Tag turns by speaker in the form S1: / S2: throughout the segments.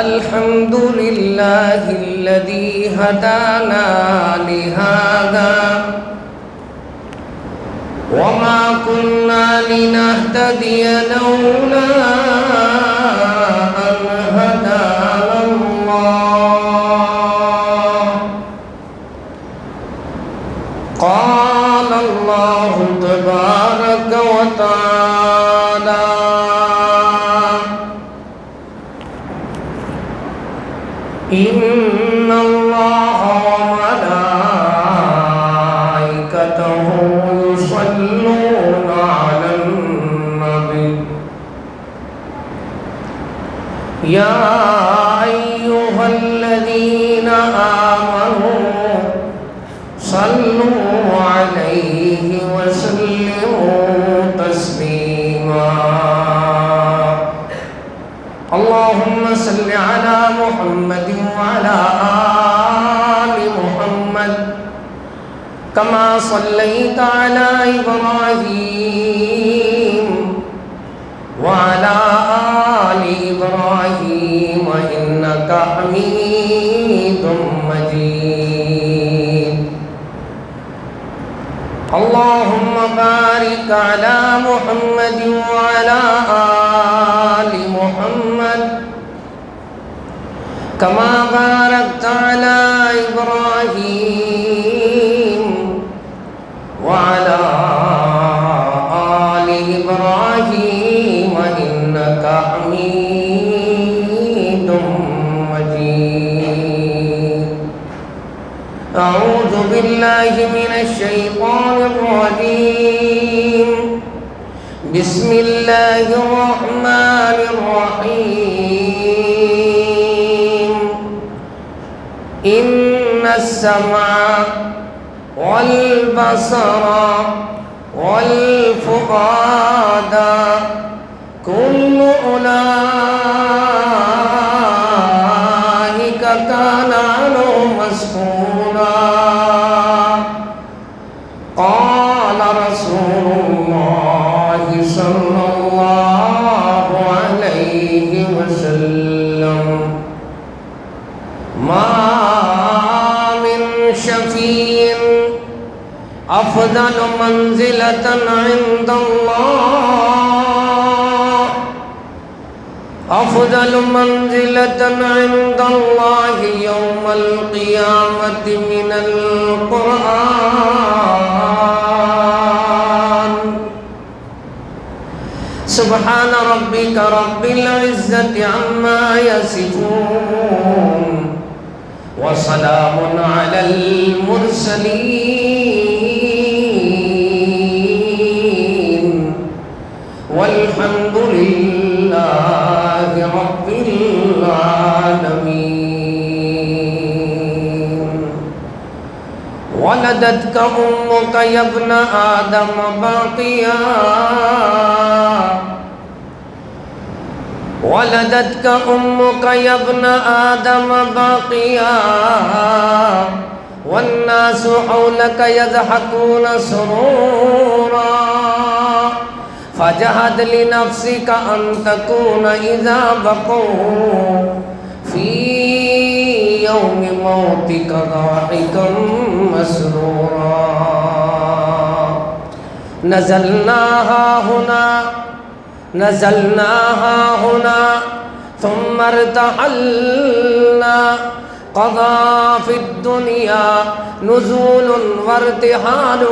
S1: الحمد لله الذي هدانا لهذا وما كنا لنهتدي لولا أن هدانا الله. قال الله تبارك وتعالى: إن الله وملائكته يصلون على النبي يا أيها الذين آمنوا صلوا عليه وسلموا تسليما. اللهم صل على محمد وعلى آل محمد كما صليت على إبراهيم وعلى آل إبراهيم إنك حميد مجيد. اللهم بارك على محمد وعلى آل محمد كما باركت على إبراهيم وعلى آل إبراهيم إنك حميد مجيد. أعوذ بالله من الشيطان الرجيم. بسم الله الرحمن الرحيم. إن السمع والبصر والفؤاد كل أولئك كان عنه مسؤولا. قال رسول الله صلى الله عليه وسلم: ما من شفيع أفضل منزلة عند الله أفضل منزلة عند الله يوم القيامة من القرآن. سبحان ربك رب العزة عما يصفون وسلام على المرسلين والحمد لله رب العالمين. ولدتك أمك يا ابن آدم باقيا ولدتك أمك يا ابن آدم باقيا والناس حولك يضحكون سرورا فجهد لنفسك أن تكون إذا بقوا في يوم موتك ضاحكا مسرورا. نزلناها هنا ثم ارتحلنا. قضى في الدنيا نزول وارتحال.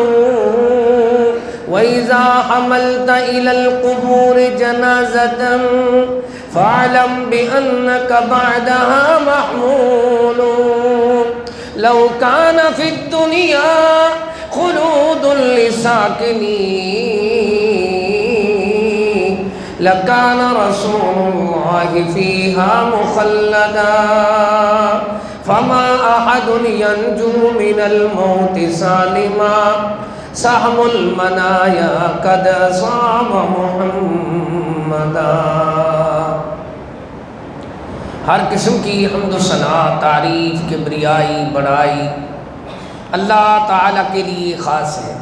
S1: وإذا حملت إلى القبور جنازة فاعلم بأنك بعدها محمول. لو كان في الدنيا خلود لساكنين لكان رسول الله فيها مخلدا. فما أحد ينجو من الموت سالما. سهم المنايا قد أصاب محمدا. ہر قسم کی حمد و ثنا، تعریف، کبریائی، بڑائی اللہ تعالیٰ کے لیے خاص ہے.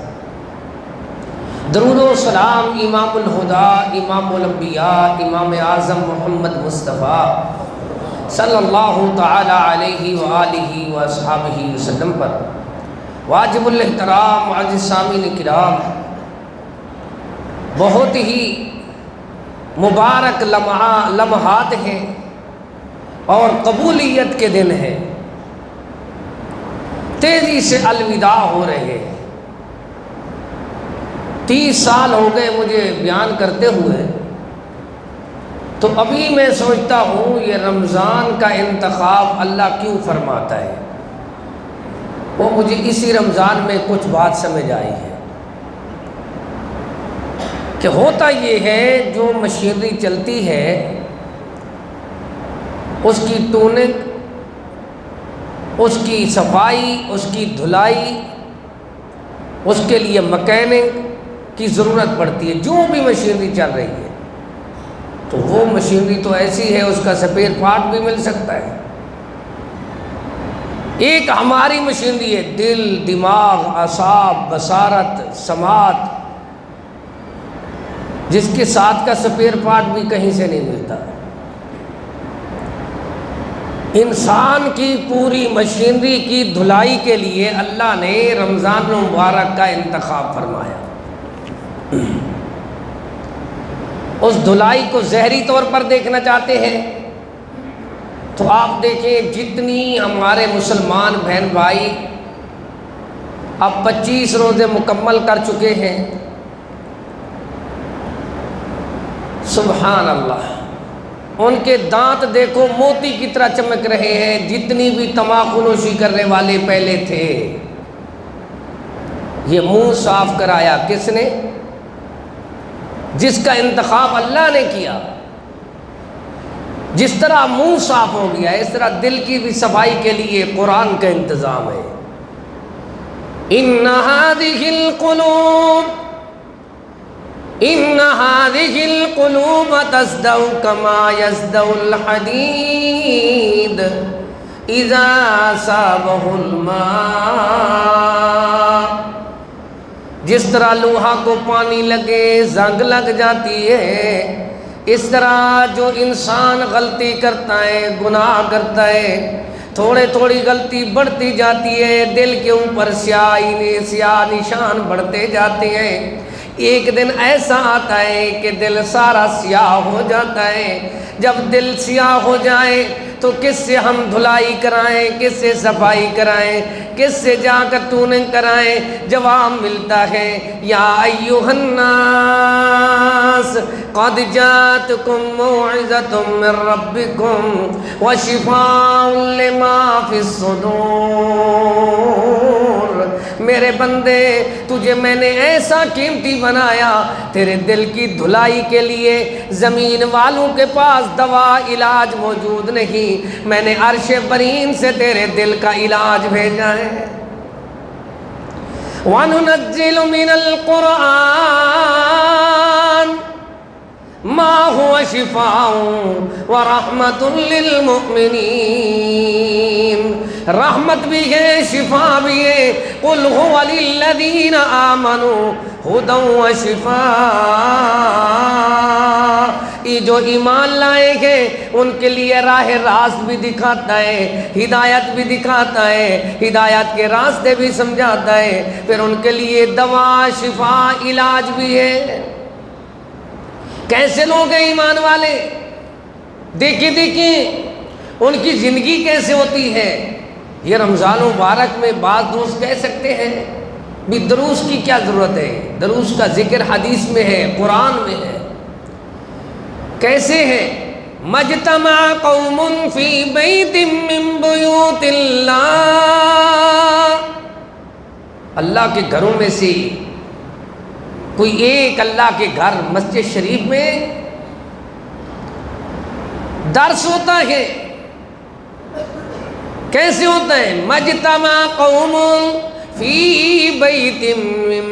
S1: درود و سلام امام الہدا، امام الانبیاء، امام اعظم محمد مصطفیٰ صلی اللہ تعالی علیہ وآلہ وصحبہ وسلم پر واجب الاحترام معزز سامعین کرام، بہت ہی مبارک لمحات ہیں اور قبولیت کے دن ہیں، تیزی سے الوداع ہو رہے ہیں۔ 30 سال ہو گئے مجھے بیان کرتے ہوئے، تو ابھی میں سوچتا ہوں یہ رمضان کا انتخاب اللہ کیوں فرماتا ہے۔ وہ مجھے اسی رمضان میں کچھ بات سمجھ آئی ہے کہ ہوتا یہ ہے جو مشینری چلتی ہے اس کی ٹوننگ، اس کی صفائی، اس کی دھلائی، اس کے لیے مکینک کی ضرورت پڑتی ہے۔ جو بھی مشینری چل رہی ہے تو وہ مشینری تو ایسی ہے اس کا سپیئر پارٹ بھی مل سکتا ہے۔ ایک ہماری مشینری ہے، دل، دماغ، اعصاب، بصارت، سماعت، جس کے ساتھ کا سپیئر پارٹ بھی کہیں سے نہیں ملتا۔ انسان کی پوری مشینری کی دھلائی کے لیے اللہ نے رمضان المبارک کا انتخاب فرمایا۔ اس دھلائی کو ظاہری طور پر دیکھنا چاہتے ہیں تو آپ دیکھیں جتنی ہمارے مسلمان بہن بھائی اب 25 روزے مکمل کر چکے ہیں، سبحان اللہ، ان کے دانت دیکھو موتی کی طرح چمک رہے ہیں۔ جتنی بھی تمباکو نوشی کرنے والے پہلے تھے، یہ منہ صاف کرایا کس نے؟ جس کا انتخاب اللہ نے کیا۔ جس طرح منہ صاف ہو گیا اس طرح دل کی بھی صفائی کے لیے قرآن کا انتظام ہے۔ إن هذه القلوب تصدع كما يصدع الحديد إذا أصابه الماء، جس طرح لوہا کو پانی لگے زنگ لگ جاتی ہے، اس طرح جو انسان غلطی کرتا ہے، گناہ کرتا ہے، تھوڑے تھوڑی غلطی بڑھتی جاتی ہے، دل کے اوپر سیاہ نشان بڑھتے جاتے ہیں۔ ایک دن ایسا آتا ہے کہ دل سارا سیاہ ہو جاتا ہے۔ جب دل سیاہ ہو جائے تو کس سے ہم دھلائی کرائیں، کس سے صفائی کرائیں، کس سے جا کر ٹوننگ کرائیں؟ جواب ملتا ہے یا ایھا الناس قد جاءتکم موعظۃ من ربکم وشفاء لما فی الصدور۔ میرے بندے، تجھے میں نے ایسا قیمتی بنایا، تیرے دل کی دھلائی کے لیے زمین والوں کے پاس دوا علاج موجود نہیں، میں نے عرش برین سے تیرے دل کا علاج بھیجا ہے۔ وَنُنَزِّلُ مِنَ الْقُرْآنِ مَا هُوَ شِفَاءٌ وَرَحْمَةٌ لِّلْمُؤْمِنِينَ، رحمت بھی ہے، شفا بھی ہے۔ قُلْ هُوَ لِلَّذِينَ آمَنُوا هُدًى وَشِفَاءٌ، یہ جو ایمان لائے ہیں ان کے لیے راہ راست بھی دکھاتا ہے، ہدایت بھی دکھاتا ہے، ہدایت کے راستے بھی سمجھاتا ہے، پھر ان کے لیے دوا، شفا، علاج بھی ہے۔ کیسے لوگ ہیں ایمان والے؟ دیکھیں ان کی زندگی کیسے ہوتی ہے۔ یہ رمضان مبارک میں بعض دوست کہہ سکتے ہیں بھی دروس کی کیا ضرورت ہے، دروس کا ذکر حدیث میں ہے، قرآن میں ہے۔ کیسے ہیں؟ مجتمع قوم فی بیت من بیوت اللہ، اللہ کے گھروں میں سے کوئی ایک اللہ کے گھر مسجد شریف میں درس ہوتا ہے۔ کیسے ہوتا ہے؟ مجتمع قوم فی بیت من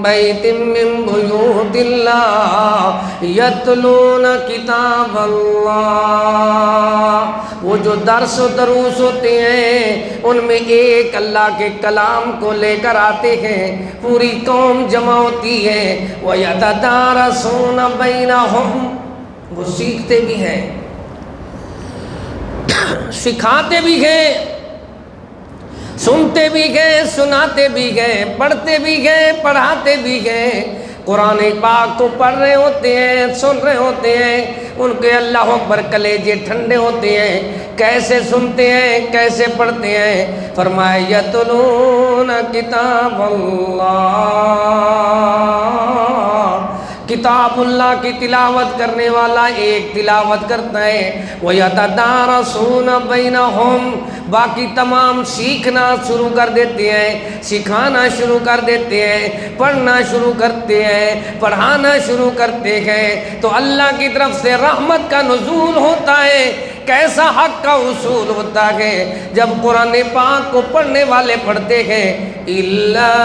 S1: بیوت اللہ یتلون کتاب اللہ، وہ جو درس و دروس ہوتے ہیں ان میں ایک اللہ کے کلام کو لے کر آتے ہیں، پوری قوم جمع ہوتی ہے، وَيَتَدَارَسُونَ بَيْنَهُمْ، وہ سیکھتے بھی ہیں، سکھاتے بھی گئے، سنتے بھی گئے، سناتے بھی گئے، پڑھتے بھی گئے، پڑھاتے بھی گئے۔ قرآن پاک کو پڑھ رہے ہوتے ہیں، سن رہے ہوتے ہیں، ان کے اللہ اکبر کلیجے ٹھنڈے ہوتے ہیں۔ کیسے سنتے ہیں، کیسے پڑھتے ہیں؟ فرمایا یتلون کتاب اللہ، کتاب اللہ کی تلاوت کرنے والا ایک تلاوت کرتا ہے، وَيَتَدَارَسُونَ بَيْنَهُمْ، باقی تمام سیکھنا شروع کر دیتے ہیں، سکھانا شروع کر دیتے ہیں، پڑھنا شروع کرتے ہیں، پڑھانا شروع کرتے ہیں، تو اللہ کی طرف سے رحمت کا نزول ہوتا ہے۔ کیسا حق کا اصول ہوتا ہے جب قرآن پاک کو پڑھنے والے پڑھتے ہیں، إِلَّا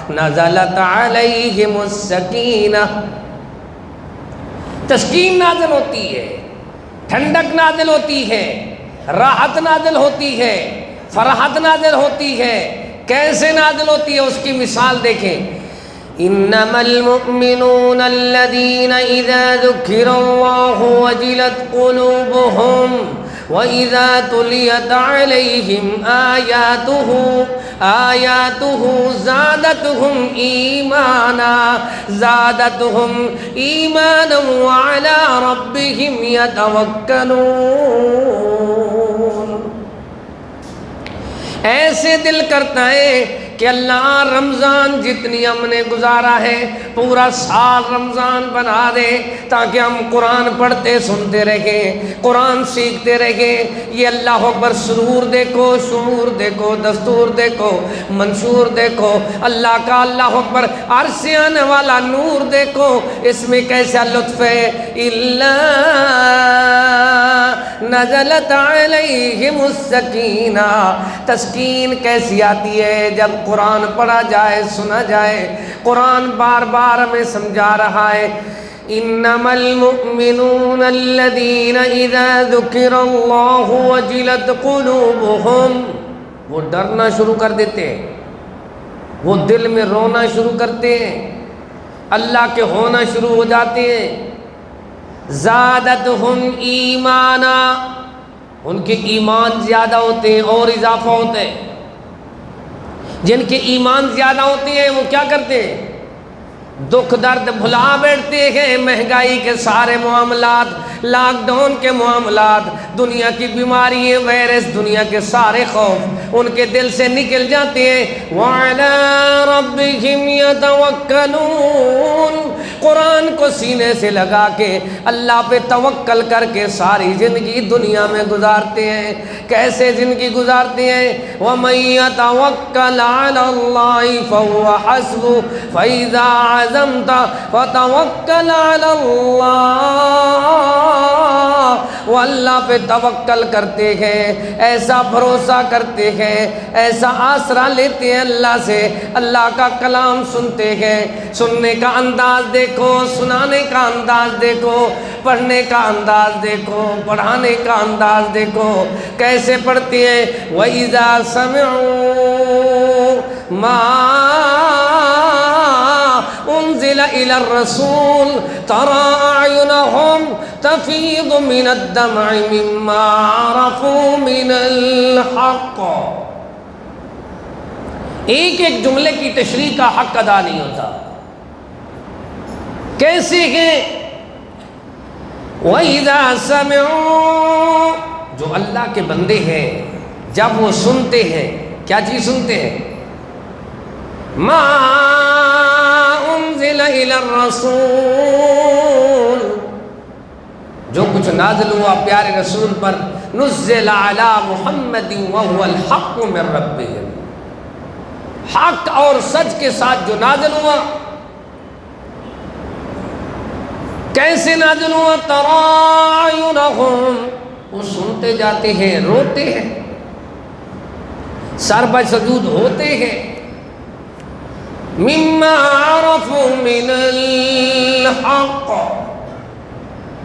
S1: نزلت علیہم السکینہ، تسکین نازل ہوتی ہے، ٹھنڈک نازل ہوتی ہے، راحت نازل ہوتی ہے، فرحت نازل ہوتی ہے۔ کیسے نازل ہوتی ہے اس کی مثال دیکھیں۔ انما المؤمنون الذین اذا ذکر اللہ وجلت قلوبهم وَإِذَا تُلِيَتْ عَلَيْهِمْ آيَاتُهُ زَادَتْهُمْ إِيمَانًا وَعَلَى رَبِّهِمْ يَتَوَكَّلُونَ۔ ایسے دل کرتا ہے کہ اللہ رمضان جتنی ہم نے گزارا ہے پورا سال رمضان بنا دے تاکہ ہم قرآن پڑھتے سنتے رہیں، قرآن سیکھتے رہیں۔ یہ اللہ اکبر سرور دیکھو، شعور دیکھو، دستور دیکھو، منشور دیکھو، اللہ کا اللہ اکبر عرش سے آنے والا نور دیکھو، اس میں کیسا لطف ہے۔ إِلَّا نزلت علیہم السکینہ، تسکین کیسی آتی ہے جب قرآن پڑھا جائے، سنا جائے۔ قرآن بار بار ہمیں سمجھا رہا ہے، انما المؤمنون الذین اذا ذکر اللہ وجلت قلوبهم، وہ ڈرنا شروع کر دیتے ہیں، وہ دل میں رونا شروع کرتے ہیں، اللہ کے ہونا شروع ہو جاتے ہیں۔ زادتہم ایمانا، ان کے ایمان زیادہ ہوتے ہیں اور اضافہ ہوتا ہے۔ جن کے ایمان زیادہ ہوتے ہیں وہ کیا کرتے ہیں؟ دکھ درد بھلا بیٹھتے ہیں، مہنگائی کے سارے معاملات، لاک ڈاؤن کے معاملات، دنیا کی بیماریاں، وائرس، دنیا کے سارے خوف ان کے دل سے نکل جاتے ہیں۔ وَعَلَىٰ رَبِّهِمْ يَتَوَكَّلُونَ، قرآن کو سینے سے لگا کے اللہ پہ توکل کر کے ساری زندگی دنیا میں گزارتے ہیں۔ کیسے زندگی گزارتے ہیں؟ وَمَن يَتَوَكَّلْ عَلَى اللَّهِ فَهُوَ حَسْبُهُ فَإِذَا عَزَمْتَ فَتَوَكَّلْ عَلَى اللَّهِ، وہ اللہ پہ توکل کرتے ہیں، ایسا بھروسہ کرتے ہیں، ایسا آسرا لیتے ہیں اللہ سے، اللہ کا کلام سنتے ہیں۔ سننے کا انداز دیکھو، سنانے کا انداز دیکھو، پڑھنے کا انداز دیکھو، پڑھانے کا انداز دیکھو، کیسے پڑھتی ہیں۔ وَإِذَا سَمِعُوا مَا أُنزِلَ إِلَى الرَّسُولِ تَرَىٰ أَعْيُنَهُمْ تَفِيضُ مِنَ الدَّمْعِ مِمَّا عَرَفُوا مِنَ الْحَقِّ، ایک ایک جملے کی تشریح کا حق ادا نہیں ہوتا۔ کیسے ہیں؟ وَإِذَا سَمِعُوا، جو اللہ کے بندے ہیں جب وہ سنتے ہیں، کیا چیز سنتے ہیں؟ مَا أُنزِلَ إِلَى الرَّسُولِ، جو کچھ نازل ہوا پیارے رسول پر، نُزِّلَ عَلَى مُحَمَّدٍ وَهُوَ الْحَقُّ مِن رَبِّهِمْ، حق اور سچ کے ساتھ جو نازل ہوا۔ کیسے نازل ہوا؟ تَرَىٰ أَعْيُنَهُمْ، وہ سنتے جاتے ہیں، روتے ہیں، سر بہ سجود ہوتے ہیں۔ مِمَّا عَرَفُوا مِنَ الْحَقِّ،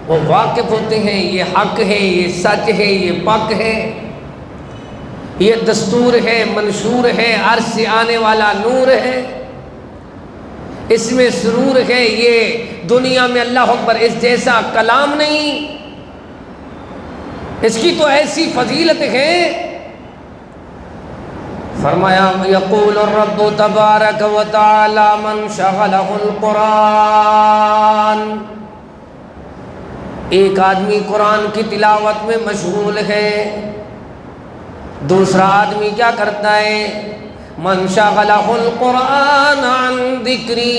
S1: وہ واقف ہوتے ہیں یہ حق ہے، یہ سچ ہے، یہ پاک ہے، یہ دستور ہے، منشور ہے، عرش سے آنے والا نور ہے، اس میں سرور ہے، یہ دنیا میں اللہ اکبر اس جیسا کلام نہیں، اس کی تو ایسی فضیلت ہے. فرمایا یقول الرب تبارک و تعالی من شغلہ القرآن، ایک آدمی قرآن کی تلاوت میں مشغول ہے، دوسرا آدمی کیا کرتا ہے؟ من شغلہ القرآن عن ذکری،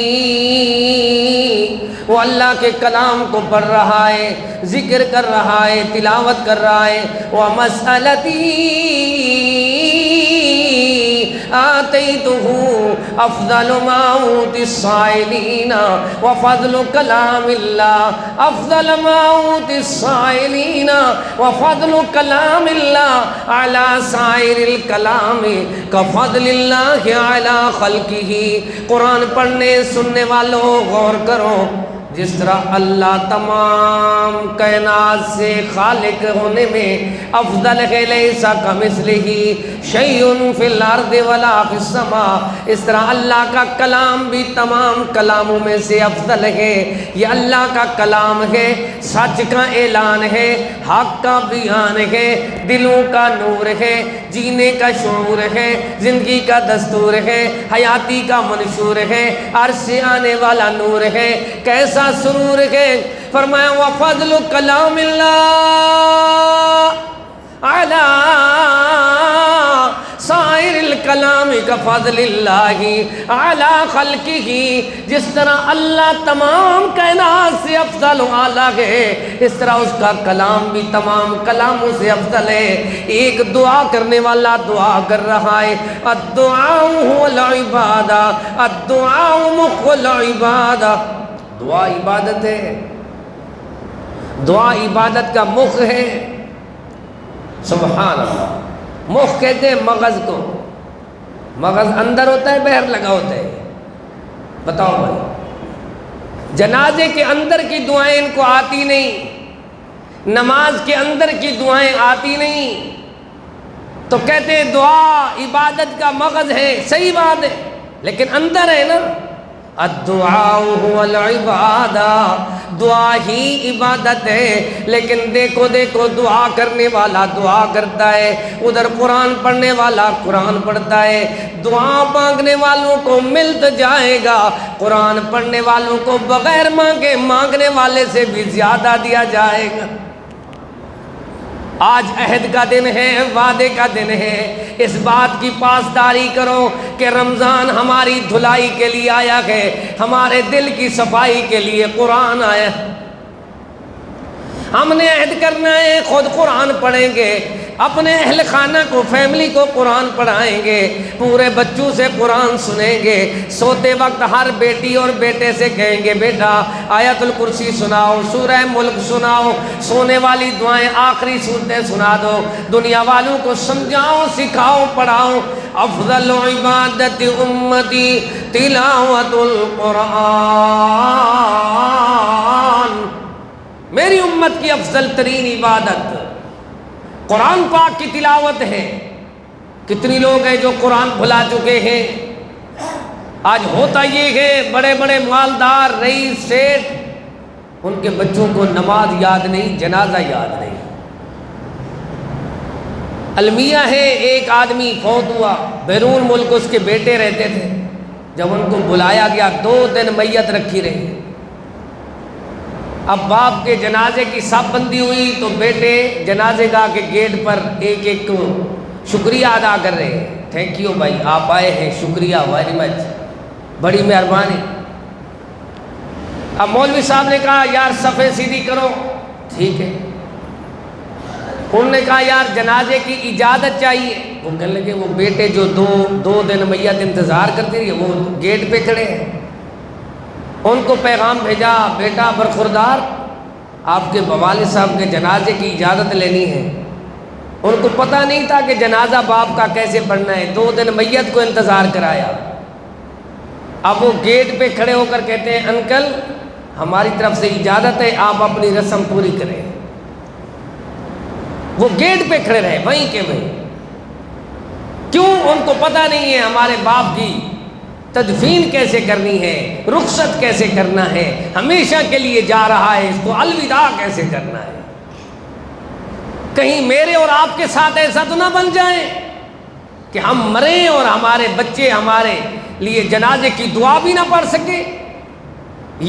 S1: وہ اللہ کے کلام کو پڑھ رہا ہے، ذکر کر رہا ہے، تلاوت کر رہا ہے. وَمَسْأَلَتِي آتَيْتُهُ أَفْضَلُ مَا أُوتِي السَّائِلِينَ وَفَضْلُ كَلَامِ اللَّهِ أَفْضَلُ مَا أُوتِي السَّائِلِينَ وَفَضْلُ كَلَامِ اللَّهِ عَلَى سَائِرِ الْكَلَامِ كَفَضْلِ اللَّهِ عَلَى خَلْقِهِ. قرآن پڑھنے سننے والوں غور کرو، جس طرح اللہ تمام کائنات سے خالق ہونے میں افضل ہے، لیس کمثلہ شیء فی الارض ولا فی السماء، اس طرح اللہ کا کلام بھی تمام کلاموں میں سے افضل ہے. یہ اللہ کا کلام ہے، سچ کا اعلان ہے، حق کا بیان ہے، دلوں کا نور ہے، جینے کا شعور ہے، زندگی کا دستور ہے، حیاتی کا منشور ہے، عرش سے آنے والا نور ہے. کیسا سرور ہے؟ فرمایا وَفَضْلُ كَلَامِ اللَّهِ عَلَى سَائِرِ الْكَلَامِ كَفَضْلِ اللَّهِ عَلَى خَلْقِهِ. جس طرح اللہ تمام کائنات سے افضل و اعلیٰ ہے، اس طرح اس کا کلام بھی تمام کلاموں سے افضل ہے. ایک دعا کرنے والا دعا کر رہا ہے، الدعاء هو العبادہ، الدعاء مخ العبادہ. دعا عبادت ہے، دعا عبادت کا مخ ہے. سبحان اللہ. مخ کہتے ہیں مغز کو، مغز اندر ہوتا ہے باہر لگا ہوتا ہے. بتاؤ بھائی، جنازے کے اندر کی دعائیں ان کو آتی نہیں، نماز کے اندر کی دعائیں آتی نہیں، تو کہتے ہیں دعا عبادت کا مغز ہے. صحیح بات ہے، لیکن اندر ہے نا. الدعاء هو العبادہ، دعا ہی عبادت ہے. لیکن دیکھو دیکھو، دعا کرنے والا دعا کرتا ہے، ادھر قرآن پڑھنے والا قرآن پڑھتا ہے. دعا مانگنے والوں کو مل تو جائے گا، قرآن پڑھنے والوں کو بغیر مانگے مانگنے والے سے بھی زیادہ دیا جائے گا. آج عہد کا دن ہے، وعدے کا دن ہے. اس بات کی پاسداری کرو کہ رمضان ہماری دھلائی کے لیے آیا ہے، ہمارے دل کی صفائی کے لیے قرآن آیا ہے. ہم نے عہد کرنا ہے، خود قرآن پڑھیں گے، اپنے اہل خانہ کو، فیملی کو قرآن پڑھائیں گے، پورے بچوں سے قرآن سنیں گے. سوتے وقت ہر بیٹی اور بیٹے سے کہیں گے بیٹا آیت الکرسی سناؤ، سورہ ملک سناؤ، سونے والی دعائیں آخری صورتیں سنا دو. دنیا والوں کو سمجھاؤ، سکھاؤ، پڑھاؤ. افضل عبادت امتی تلاوت القرآن، میری امت کی افضل ترین عبادت قرآن پاک کی تلاوت ہے. کتنی لوگ ہیں جو قرآن بھلا چکے ہیں. آج ہوتا یہ ہے، بڑے بڑے مالدار رئیس سیٹ، ان کے بچوں کو نماز یاد نہیں، جنازہ یاد نہیں. المیہ ہے، ایک آدمی فوت ہوا، بیرون ملک اس کے بیٹے رہتے تھے. جب ان کو بلایا گیا 2 دن میت رکھی رہی. اب باپ کے جنازے کی صف بندی ہوئی تو بیٹے جنازے گاہ کے گیٹ پر ایک ایک کو شکریہ ادا کر رہے ہیں. تھینک یو بھائی، آپ آئے ہیں، شکریہ ویری مچ، بڑی مہربانی. اب مولوی صاحب نے کہا یار صفیں سیدھی کرو. ٹھیک ہے. انہوں نے کہا یار جنازے کی اجازت چاہیے. وہ کہنے لگے وہ بیٹے جو دو دن میت انتظار کرتے رہے وہ گیٹ پہ کھڑے ہیں. ان کو پیغام بھیجا، بیٹا برخوردار آپ کے والد صاحب کے جنازے کی اجازت لینی ہے. ان کو پتہ نہیں تھا کہ جنازہ باپ کا کیسے پڑھنا ہے. 2 دن میت کو انتظار کرایا. اب وہ گیٹ پہ کھڑے ہو کر کہتے ہیں انکل ہماری طرف سے اجازت ہے، آپ اپنی رسم پوری کریں. وہ گیٹ پہ کھڑے رہے وہیں کے وہیں. کیوں؟ ان کو پتہ نہیں ہے ہمارے باپ کی تدفین کیسے کرنی ہے، رخصت کیسے کرنا ہے، ہمیشہ کے لیے جا رہا ہے، اس کو الوداع کیسے کرنا ہے. کہیں میرے اور آپ کے ساتھ ایسا تو نہ بن جائے کہ ہم مریں اور ہمارے بچے ہمارے لیے جنازے کی دعا بھی نہ پڑھ سکیں،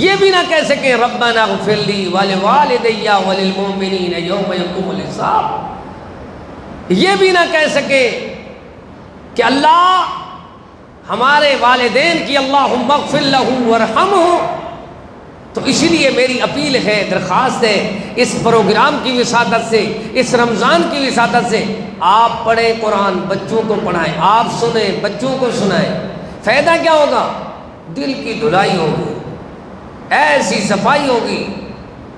S1: یہ بھی نہ کہہ سکیں ربنا اغفر لی ولوالدی وللمؤمنین یوم یقوم الحساب، یہ بھی نہ کہہ سکیں کہ اللہ ہمارے والدین کی اللہم اغفر لہ وارحمہ۔ تو اسی لیے میری اپیل ہے، درخواست ہے، اس پروگرام کی وساطت سے، اس رمضان کی وساطت سے آپ پڑھیں قرآن، بچوں کو پڑھائیں، آپ سنیں، بچوں کو سنائیں۔ فائدہ کیا ہوگا؟ دل کی دھلائی ہوگی، ایسی صفائی ہوگی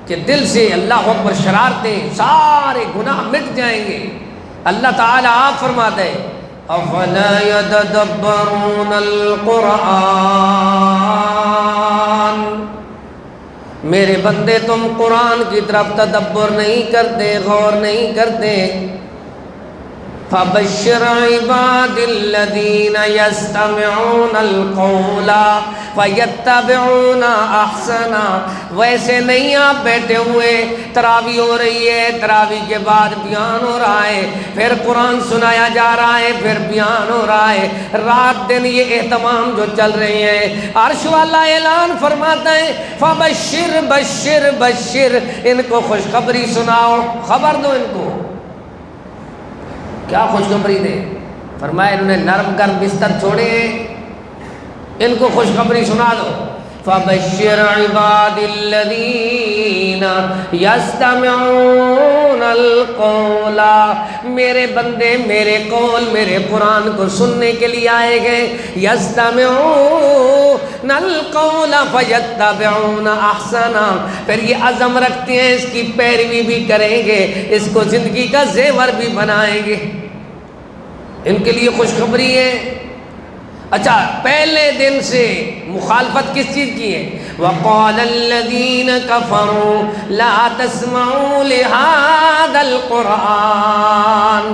S1: کہ دل سے اللہ اکبر شرارتیں، سارے گناہ مٹ جائیں گے۔ اللہ تعالیٰ آپ فرماتے ہیں افلا يتدبرون القرآن، میرے بندے تم قرآن کی طرف تدبر نہیں کرتے، غور نہیں کرتے۔ فبشر عباد الذین یستمعون القول فیتبعون احسنا، ویسے نہیں آپ بیٹھے ہوئے، تراویح ہو رہی ہے، تراویح کے بعد بیان ہو رہا ہے، پھر قرآن سنایا جا رہا ہے، پھر بیان ہو رہا ہے، رات دن یہ اہتمام جو چل رہے ہیں۔ عرش والا اعلان فرماتا ہے فبشر بشر بشر، ان کو خوشخبری سناؤ، خبر دو ان کو۔ کیا خوشخبری دے؟ فرمایا انہوں نے نرم گرم بستر چھوڑے ہیں، ان کو خوشخبری سنا دو۔ فبشر عباد الذین یستمعون القول، میرے بندے میرے قول، میرے قرآن کو سننے کے لیے آئے گئے، یستمعون القول فیتبعون احسنا، پھر یہ عزم رکھتے ہیں اس کی پیروی بھی کریں گے، اس کو زندگی کا زیور بھی بنائیں گے۔ ان کے لیے خوشخبری ہے۔ اچھا، پہلے دن سے مخالفت کس چیز کی ہے؟ وَقَالَ الَّذِينَ كَفَرُوا لَا تَسْمَعُوا لِهَذَا الْقُرْآنِ،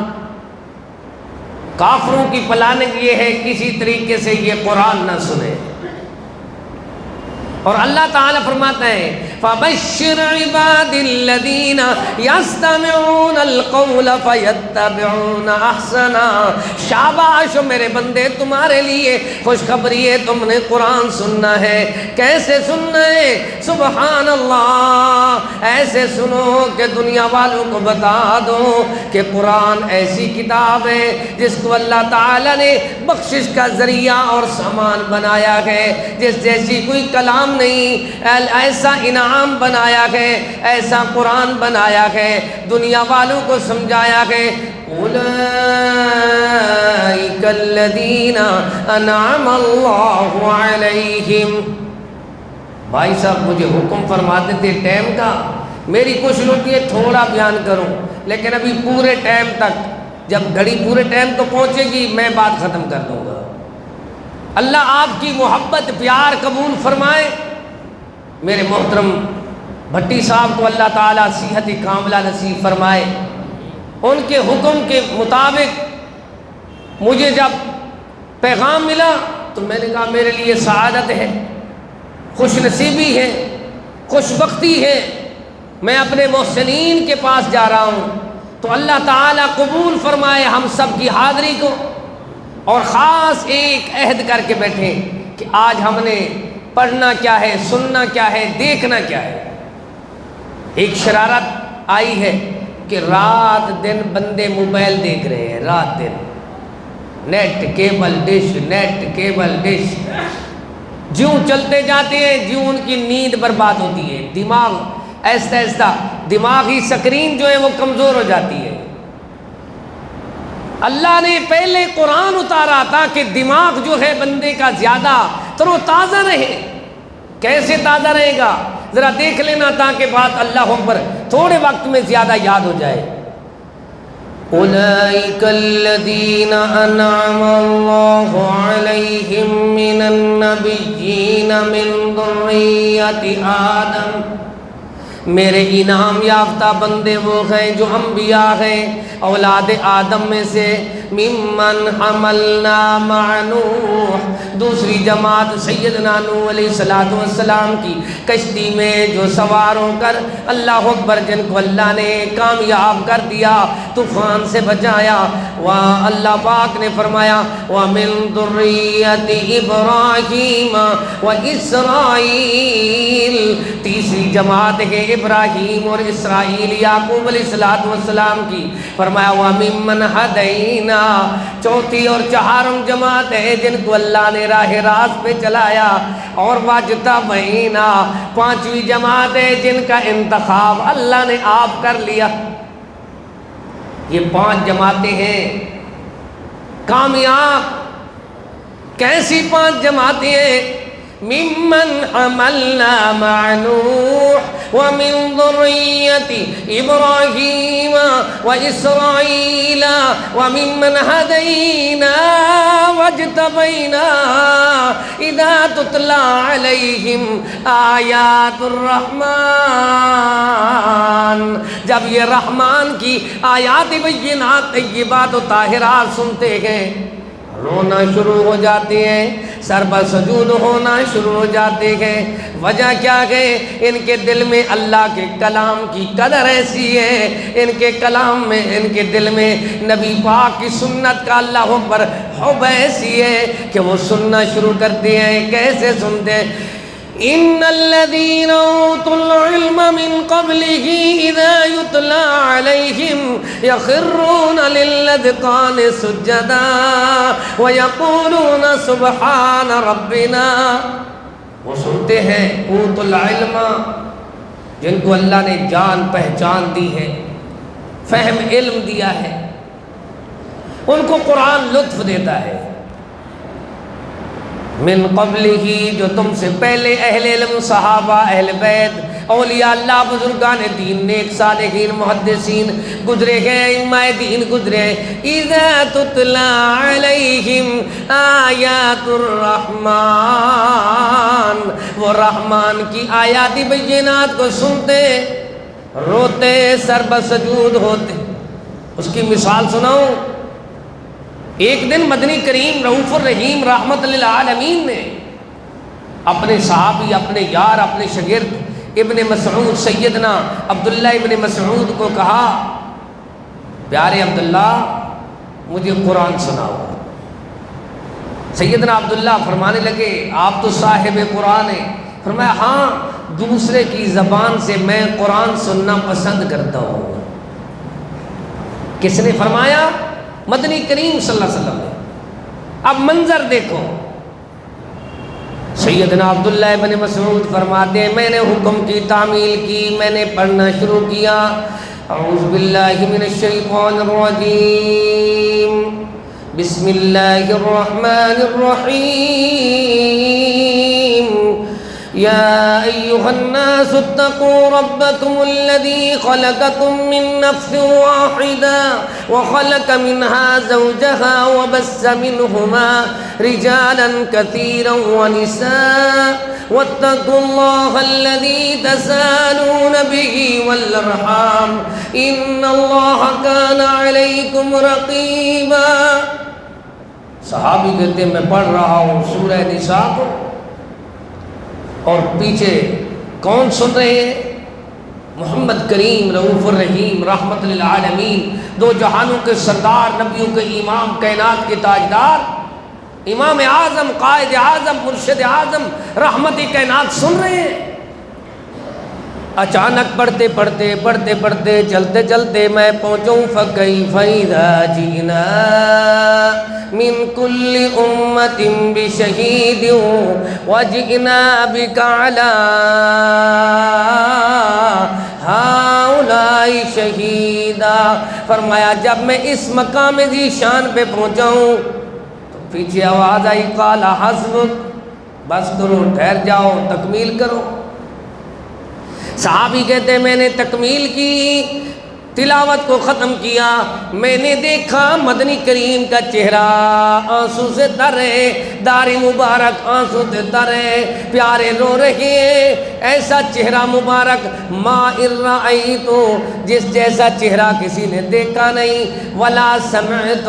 S1: کافروں کی پلاننگ یہ ہے کسی طریقے سے یہ قرآن نہ سنے۔ اور اللہ تعالیٰ فرماتا ہے فَبَشِّرْ عِبَادِ الَّذِينَ يَسْتَمِعُونَ الْقَوْلَ فَيَتَّبِعُونَ أَحْسَنَهُ، شاباش میرے بندے تمہارے لیے خوشخبری ہے، تم نے قرآن سننا ہے۔ کیسے سننا ہے؟ سبحان اللہ، ایسے سنو کہ دنیا والوں کو بتا دو کہ قرآن ایسی کتاب ہے جس کو اللہ تعالیٰ نے بخشش کا ذریعہ اور سامان بنایا ہے، جس جیسی کوئی کلام نہیں، ایسا انعام بنایا ہے، ایسا قرآن بنایا ہے، دنیا والوں کو سمجھایا ہے۔ اولئک الذین انعم اللہ علیہم۔ بھائی صاحب مجھے حکم فرماتے تھے ٹائم کا، میری کوشش ہوتی ہے تھوڑا بیان کروں، لیکن ابھی پورے ٹائم تک، جب گھڑی پورے ٹائم تو پہنچے گی میں بات ختم کر دوں گا۔ اللہ آپ کی محبت پیار قبول فرمائے۔ میرے محترم بھٹی صاحب کو اللہ تعالیٰ صحت کاملہ نصیب فرمائے۔ ان کے حکم کے مطابق مجھے جب پیغام ملا تو میں نے کہا میرے لیے سعادت ہے، خوش نصیبی ہے، خوش بختی ہے، میں اپنے محسنین کے پاس جا رہا ہوں، تو اللہ تعالیٰ قبول فرمائے ہم سب کی حاضری کو، اور خاص ایک عہد کر کے بیٹھے کہ آج ہم نے پڑھنا کیا ہے، سننا کیا ہے، دیکھنا کیا ہے۔ ایک شرارت آئی ہے کہ رات دن بندے موبائل دیکھ رہے ہیں، رات دن net cable dish, net cable dish, جیوں چلتے جاتے ہیں جیوں ان کی نیند برباد ہوتی ہے، دماغ ایسا ایسا دماغی سکرین جو ہے وہ کمزور ہو جاتی ہے۔ اللہ نے پہلے قرآن اتارا تاکہ دماغ جو ہے بندے کا زیادہ تر و تازہ رہے۔ کیسے تازہ رہے گا ذرا دیکھ لینا تاکہ بات اللہ اکبر تھوڑے وقت میں زیادہ یاد ہو جائے۔ اولئک الذین انعم اللہ علیہم من النبیین من ذریۃ آدم میرے انعام یافتہ بندے وہ ہیں جو انبیاء ہیں اولاد آدم میں سے، ممن حملنا مع نوح، دوسری جماعت سیدنا نوح علیہ السلام کی کشتی میں جو سوار ہو کر اللہ اکبر جن کو اللہ نے کامیاب کر دیا، طوفان سے بچایا، وہاں اللہ پاک نے فرمایا وَمِن ذُرِّيَّةِ إِبْرَاهِيمَ وَإِسْرَائِيلَ، تیسری جماعت ہے ابراہیم اور اسرائیل یعقوب علیہ السلام کی، فرمایا وَمِمَّنْ هَدَيْنَا، چوتھی اور چہارم جماعت ہے جن کو اللہ نے راہ راست پہ چلایا، اور وَاجْتَبَيْنَا، پانچویں جماعت ہے جن کا انتخاب اللہ نے آپ کر لیا۔ یہ 5 جماعتیں ہیں کامیاب۔ کیسی 5 جماعتیں ہیں؟ ممن حملنا مع نوح ومن ذرية إبراهيم وإسرائيل وممن هدينا واجتبينا إذا تتلى عليهم آيات الرحمن، جب یہ رحمان کی آیات بینات طیبات و طاہرات سنتے ہیں رونا شروع ہو جاتے ہیں، سر بسجود ہونا شروع ہو جاتے ہیں۔ وجہ کیا ہے؟ ان کے دل میں اللہ کے کلام کی قدر ایسی ہے، ان کے کلام میں، ان کے دل میں نبی پاک کی سنت کا اللہ پر حب ایسی ہے کہ وہ سننا شروع کرتے ہیں۔ کیسے سنتے ہیں؟ ان الذين اوتوا العلم من قبله اذا يتلى عليهم يخرون للاذقان سجدا ويقولون سبحان ربنا، وہ سنتے ہیں اوتوا العلم، جن کو اللہ نے جان پہچان دی ہے، فہم علم دیا ہے، ان کو قرآن لطف دیتا ہے۔ من قبل ہی، جو تم سے پہلے اہل علم صحابہ، اہل بیت، اولیاء اللہ، بزرگان دین، نیک صالحین، محدثین گزرے ہیں، ائمہ دین گزرے ہیں۔ اذا تتلی علیہم آیات الرحمن، وہ رحمان کی آیات بینات کو سنتے روتے سر بسجود ہوتے۔ اس کی مثال سناؤں؟ ایک دن مدنی کریم رؤوف الرحیم رحمت للعالمین نے اپنے صحابی، اپنے یار، اپنے شاگرد ابن مسعود، سیدنا عبداللہ ابن مسعود کو کہا پیارے عبداللہ مجھے قرآن سناؤ۔ سیدنا عبداللہ فرمانے لگے آپ تو صاحب قرآن ہیں۔ فرمایا ہاں، دوسرے کی زبان سے میں قرآن سننا پسند کرتا ہوں۔ کس نے فرمایا؟ مدنی کریم صلی اللہ علیہ وسلم نے۔ اب منظر دیکھو، سیدنا عبداللہ ابن مسعود فرماتے ہیں میں نے حکم کی تعمیل کی، میں نے پڑھنا شروع کیا، اعوذ باللہ من الشیطان الرجیم، بسم اللہ الرحمن الرحیم، یا ایہا الناس اتقوا ربکم الذی خلقکم من نفس واحدہ وخلق منها زوجها وبث منهما رجالا كثيرا ونساء واتقوا الله الذي تساءلون به والارحام ان الله كان عليكم رقيبا۔ صحابی کہتے ہیں میں پڑھ رہا ہوں سورہ نساء کو، اور پیچھے کون سن رہے ہیں؟ محمد کریم رؤوف الرحیم رحمت للعالمین، 2 جہانوں کے سردار، نبیوں کے امام، کائنات کے تاجدار، امام اعظم، قائد اعظم، مرشد اعظم، رحمت کائنات سن رہے ہیں۔ اچانک پڑھتے پڑھتے پڑھتے پڑھتے چلتے چلتے میں پہنچوں فَكَيْفَ إِذَا جِئْنَا مِن كُلِّ أُمَّةٍ بِشَهِيدٍ وَجِئْنَا بِكَ عَلَىٰ هَؤُلَاءِ شَهِيدًا۔ فرمایا جب میں اس مقام ذی شان پہ پہنچاؤں تو پیچھے آواز آئی قَالَ حَسْبُكَ، بس کرو، ٹھہر جاؤ، تکمیل کرو۔ صحابی کہتے ہیں میں نے تکمیل کی، تلاوت کو ختم کیا، میں نے دیکھا مدنی کریم کا چہرہ آنسو سے تر ہے، داڑھی مبارک آنسو سے تر ہے، پیارے رو رہے ہیں، ایسا چہرہ مبارک ما رأیت، جس جیسا چہرہ کسی نے دیکھا نہیں، ولا سمعت،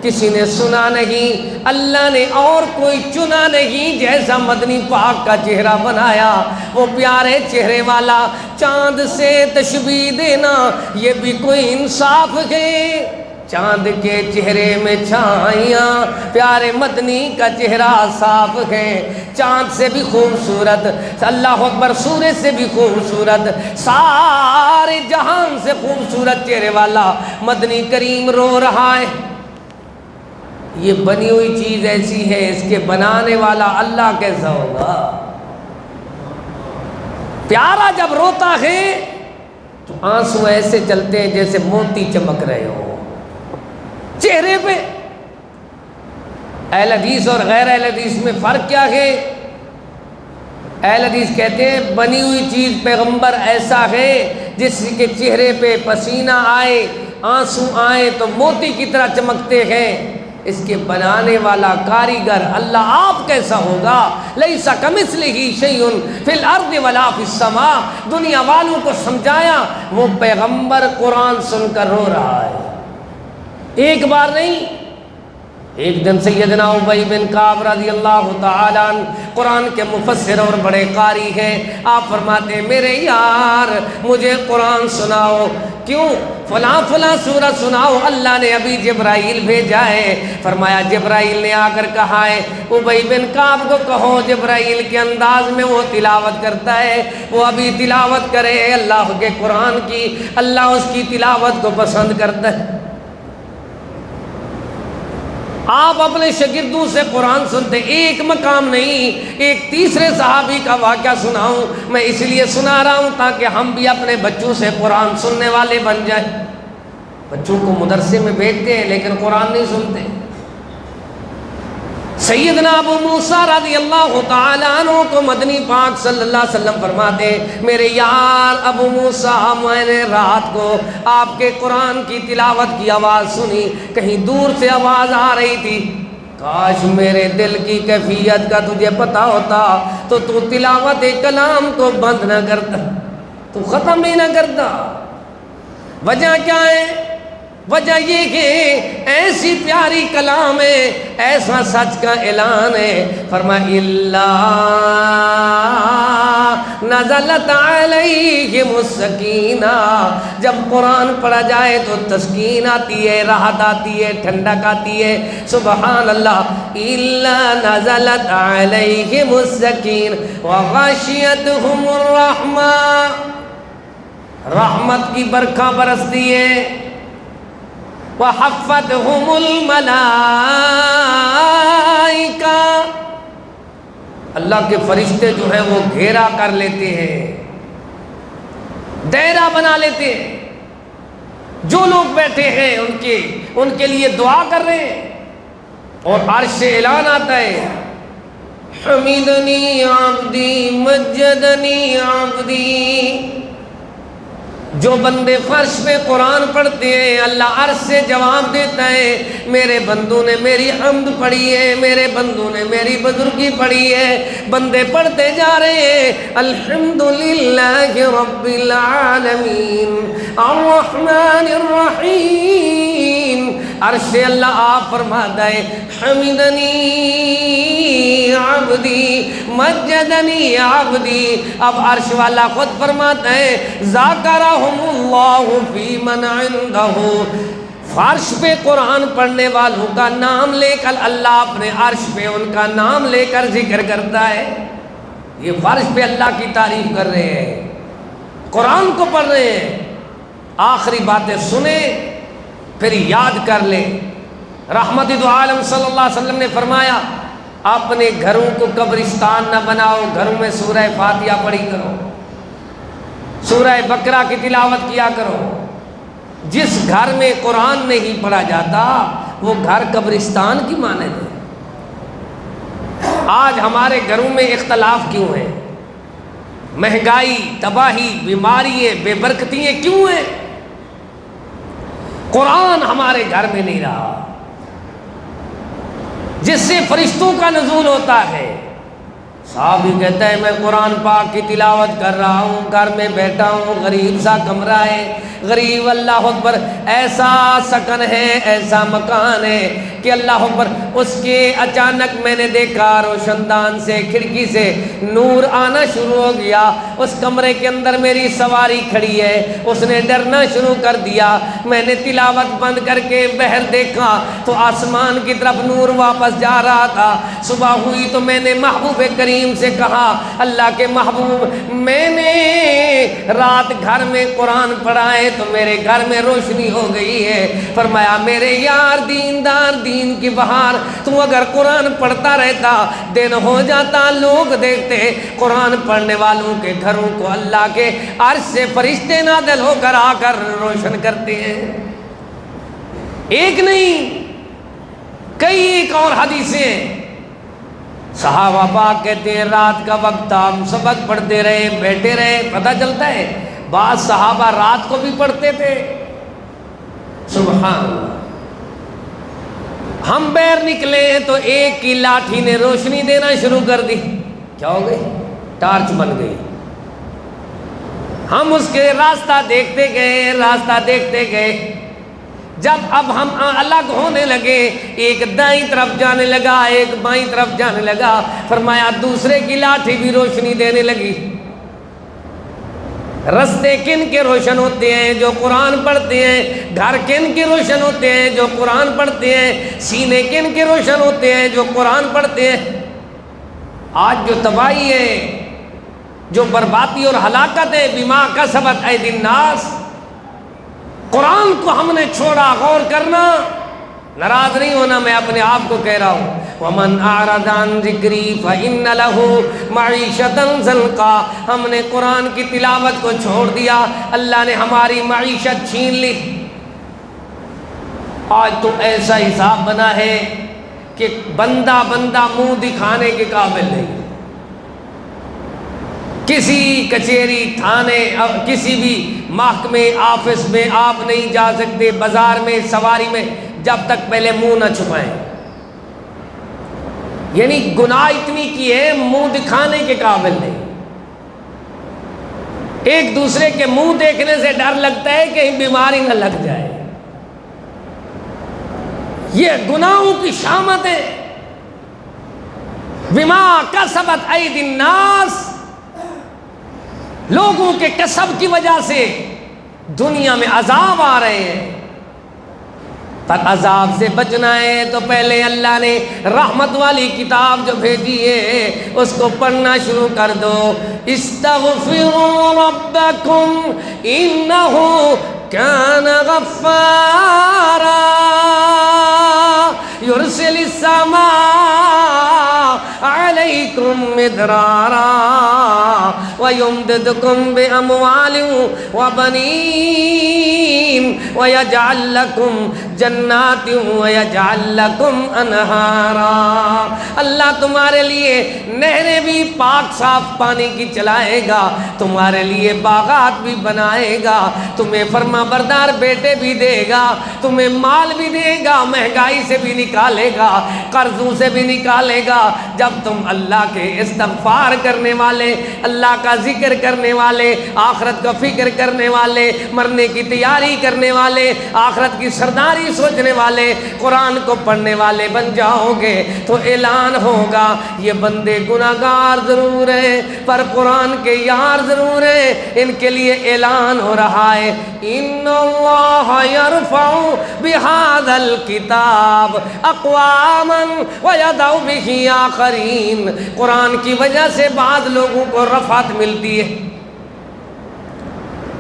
S1: کسی نے سنا نہیں، اللہ نے اور کوئی چنا نہیں جیسا مدنی پاک کا چہرہ بنایا، وہ پیارے چہرے والا۔ چاند سے تشبیہ دینا یہ بھی کوئی انصاف ہے، چاند کے چہرے میں چھائیاں، پیارے مدنی کا چہرہ صاف ہے، چاند سے بھی خوبصورت، اللہ اکبر، سورج سے بھی خوبصورت، سارے جہان سے خوبصورت چہرے والا مدنی کریم رو رہا ہے۔ یہ بنی ہوئی چیز ایسی ہے، اس کے بنانے والا اللہ کیسا ہوگا؟ پیارا جب روتا ہے تو آنسو ایسے چلتے ہیں جیسے موتی چمک رہے ہو چہرے پہ۔ اہل حدیث اور غیر اہل حدیث میں فرق کیا ہے؟ اہل حدیث کہتے ہیں بنی ہوئی چیز پیغمبر ایسا ہے جس کے چہرے پہ پسینہ آئے، آنسو آئے تو موتی کی طرح چمکتے ہیں، اس کے بنانے والا کاریگر اللہ آپ کیسا ہوگا؟ لیس کمثلہ شیء فی الارض ولا فی السماء۔ دنیا والوں کو سمجھایا، وہ پیغمبر قرآن سن کر رو رہا ہے، ایک بار نہیں۔ ایک دن سیدنا ابی بن کعب رضی اللہ تعالیٰ عنہ قرآن کے مفسر اور بڑے قاری ہیں، آپ فرماتے ہیں میرے یار مجھے قرآن سناؤ، کیوں؟ فلاں فلاں سورت سناؤ، اللہ نے ابھی جبرائیل بھیجا ہے۔ فرمایا جبرائیل نے آ کر کہا ہے ابی بن کعب کو کہو جبرائیل کے انداز میں وہ تلاوت کرتا ہے، وہ ابھی تلاوت کرے اللہ کے قرآن کی، اللہ اس کی تلاوت کو پسند کرتا ہے۔ آپ اپنے شاگردوں سے قرآن سنتے، ایک مقام نہیں، ایک تیسرے صحابی کا واقعہ سناؤں، میں اس لیے سنا رہا ہوں تاکہ ہم بھی اپنے بچوں سے قرآن سننے والے بن جائیں۔ بچوں کو مدرسے میں بھیجتے ہیں لیکن قرآن نہیں سنتے۔ سیدنا ابو موسیٰ رضی اللہ تعالیٰ عنہ کو مدنی پاک صلی اللہ علیہ وسلم فرماتے میرے یار ابو موسیٰ، میں نے رات کو آپ کے قرآن کی تلاوت کی آواز سنی، کہیں دور سے آواز آ رہی تھی، کاش میرے دل کی کیفیت کا تجھے پتہ ہوتا تو تلاوت کلام کو بند نہ کرتا، تو ختم ہی نہ کرتا۔ وجہ کیا ہے؟ وجہ یہ کہ ایسی پیاری کلام ہے، ایسا سچ کا اعلان ہے۔ فرمایا اللہ نزلت علیہم السکینہ، جب قرآن پڑھا جائے تو تسکین آتی ہے، راحت آتی ہے، ٹھنڈک آتی ہے۔ سبحان اللہ، اللہ نزلت علیہم السکینہ وغشیتہم الرحمہ، رحمت کی برکھا برستی ہے۔ وَحَفَّتْهُمُ الْمَلَائِكَةُ، اللہ کے فرشتے جو ہیں وہ گھیرا کر لیتے ہیں، دائرہ بنا لیتے ہیں، جو لوگ بیٹھے ہیں ان کے لیے دعا کر رہے ہیں، اور عرش سے اعلان آتا ہے حمیدنی عبدی مجدنی عبدی۔ جو بندے فرش پہ قرآن پڑھتے ہیں اللہ عرش سے جواب دیتا ہے میرے بندوں نے میری حمد پڑھی ہے، میرے بندوں نے میری بزرگی پڑھی ہے۔ بندے پڑھتے جا رہے ہیں الحمدللہ رب العالمین الرحمن الرحیم، عرش سے اللہ آپ فرماتا ہے حمدنی عبدی مجدنی عبدی۔ اب عرش والا خود فرماتا ہے ذاکرہم اللہ فی من عندہ، فرش پہ قرآن پڑھنے والوں کا نام لے کر اللہ اپنے عرش پہ ان کا نام لے کر ذکر کرتا ہے۔ یہ فرش پہ اللہ کی تعریف کر رہے ہیں، قرآن کو پڑھ رہے ہیں، آخری باتیں سنیں پھر یاد کر لیں۔ رحمت دو عالم صلی اللہ علیہ وسلم نے فرمایا اپنے گھروں کو قبرستان نہ بناؤ، گھروں میں سورہ فاتحہ پڑھی کرو، سورہ بقرہ کی تلاوت کیا کرو۔ جس گھر میں قرآن نہیں پڑھا جاتا وہ گھر قبرستان کی مانند ہے۔ آج ہمارے گھروں میں اختلاف کیوں ہے؟ مہنگائی، تباہی، بیماریاں، بے برکتیاں کیوں ہیں؟ قرآن ہمارے گھر میں نہیں رہا، جس سے فرشتوں کا نزول ہوتا ہے۔ صحابی کہتا ہے میں قرآن پاک کی تلاوت کر رہا ہوں، گھر میں بیٹھا ہوں، غریب سا کمرہ ہے، غریب، اللہ اکبر، ایسا سکن ہے، ایسا مکان ہے کہ اللہ اکبر، اس کے اچانک میں نے دیکھا روشن دان سے، کھڑکی سے نور آنا شروع ہو گیا۔ اس کمرے کے اندر میری سواری کھڑی ہے، اس نے ڈرنا شروع کر دیا۔ میں نے تلاوت بند کر کے باہر دیکھا تو آسمان کی طرف نور واپس جا رہا تھا۔ صبح ہوئی تو میں نے محبوب کریم سے کہا اللہ کے محبوب، میں نے رات گھر میں قرآن پڑھا ہے تو میرے گھر میں روشنی ہو گئی ہے۔ فرمایا میرے یار دیندار، دین کی بہار، تو اگر قرآن پڑھتا رہتا، دن ہو جاتا، لوگ دیکھتے قرآن پڑھنے والوں کے گھروں کو اللہ کے عرش سے فرشتے نازل ہو کر آ کر روشن کرتے ہیں۔ ایک نہیں، کئی ایک اور حدیثیں۔ صحابہ پاک کہتے ہیں رات کا وقت تھا، ہم سبق پڑھتے رہے، بیٹھے رہے۔ پتہ چلتا ہے بعض صحابہ رات کو بھی پڑھتے تھے۔ سبحان اللہ۔ ہم باہر نکلے تو ایک کی لاٹھی نے روشنی دینا شروع کر دی، کیا ہو گئی؟ ٹارچ بن گئی۔ ہم اس کے راستہ دیکھتے گئے، راستہ دیکھتے گئے۔ جب اب ہم الگ ہونے لگے، ایک دائیں طرف جانے لگا، ایک بائیں طرف جانے لگا، فرمایا دوسرے کی لاٹھی بھی روشنی دینے لگی۔ رستے کن کے روشن ہوتے ہیں؟ جو قرآن پڑھتے ہیں۔ گھر کن کے روشن ہوتے ہیں؟ جو قرآن پڑھتے ہیں۔ سینے کن کے روشن ہوتے ہیں؟ جو قرآن پڑھتے ہیں۔ آج جو تباہی ہے، جو بربادی اور ہلاکت ہے، بما کسبت ایدی الناس، قرآن کو ہم نے چھوڑا۔ غور کرنا، ناراض نہیں ہونا، میں اپنے آپ کو کہہ رہا ہوں۔ وَمَنْ أَعْرَضَ عَنْ ذِكْرِي فَإِنَّ لَهُ مَعِيشَةً ضَنْكًا۔ ہم نے قرآن کی تلاوت کو چھوڑ دیا، اللہ نے ہماری معیشت چھین لی۔ آج تو ایسا حساب بنا ہے کہ بندہ منہ دکھانے کے قابل نہیں۔ کسی کچہری، تھانے، کسی بھی محکمے، آفس میں آپ نہیں جا سکتے، بازار میں، سواری میں، جب تک پہلے منہ نہ چھپائیں۔ یعنی گناہ اتنی کی ہے، منہ دکھانے کے قابل نہیں۔ ایک دوسرے کے منہ دیکھنے سے ڈر لگتا ہے کہیں بیماری نہ لگ جائے۔ یہ گناہوں کی شامت ہے۔ بما کسبت ایدی الناس، لوگوں کے کسب کی وجہ سے دنیا میں عذاب آ رہے ہیں۔ پر عذاب سے بچنا ہے تو پہلے اللہ نے رحمت والی کتاب جو بھیجی ہے اس کو پڑھنا شروع کر دو۔ استغفروا ربکم انہ کان غفارا یرسل السماء علیکم مدرارا وَيُمْدِدْكُمْ بِأَمْوَالٍ وَبَنِينَ وَيَجْعَلْ لَكُمْ جَنَّاتٍ وَيَجْعَلْ لَكُمْ أَنْهَارًا۔ اللہ تمہارے لیے نہریں بھی پاک صاف پانی کی چلائے گا، تمہارے لیے باغات بھی بنائے گا، تمہیں فرما بردار بیٹے بھی دے گا، تمہیں مال بھی دے گا، مہنگائی سے بھی نکالے گا، قرضوں سے بھی نکالے گا۔ جب تم اللہ کے استغفار کرنے والے، اللہ کا ذکر کرنے والے، آخرت کا فکر کرنے والے، مرنے کی تیاری کرنے والے، آخرت کی سرداری سوچنے والے، قرآن کو پڑھنے والے بن جاؤ گے تو اعلان ہوگا یہ بندے گناہگار ضرور ہیں پر قرآن کے یار ضرور ہیں۔ ان کے لیے اعلان ہو رہا ہے ان اللہ یرفع بہذا الکتاب اقواما ویضع بہ آخرین۔ قرآن کی وجہ سے بعض لوگوں کو رفعت ملتی ہے،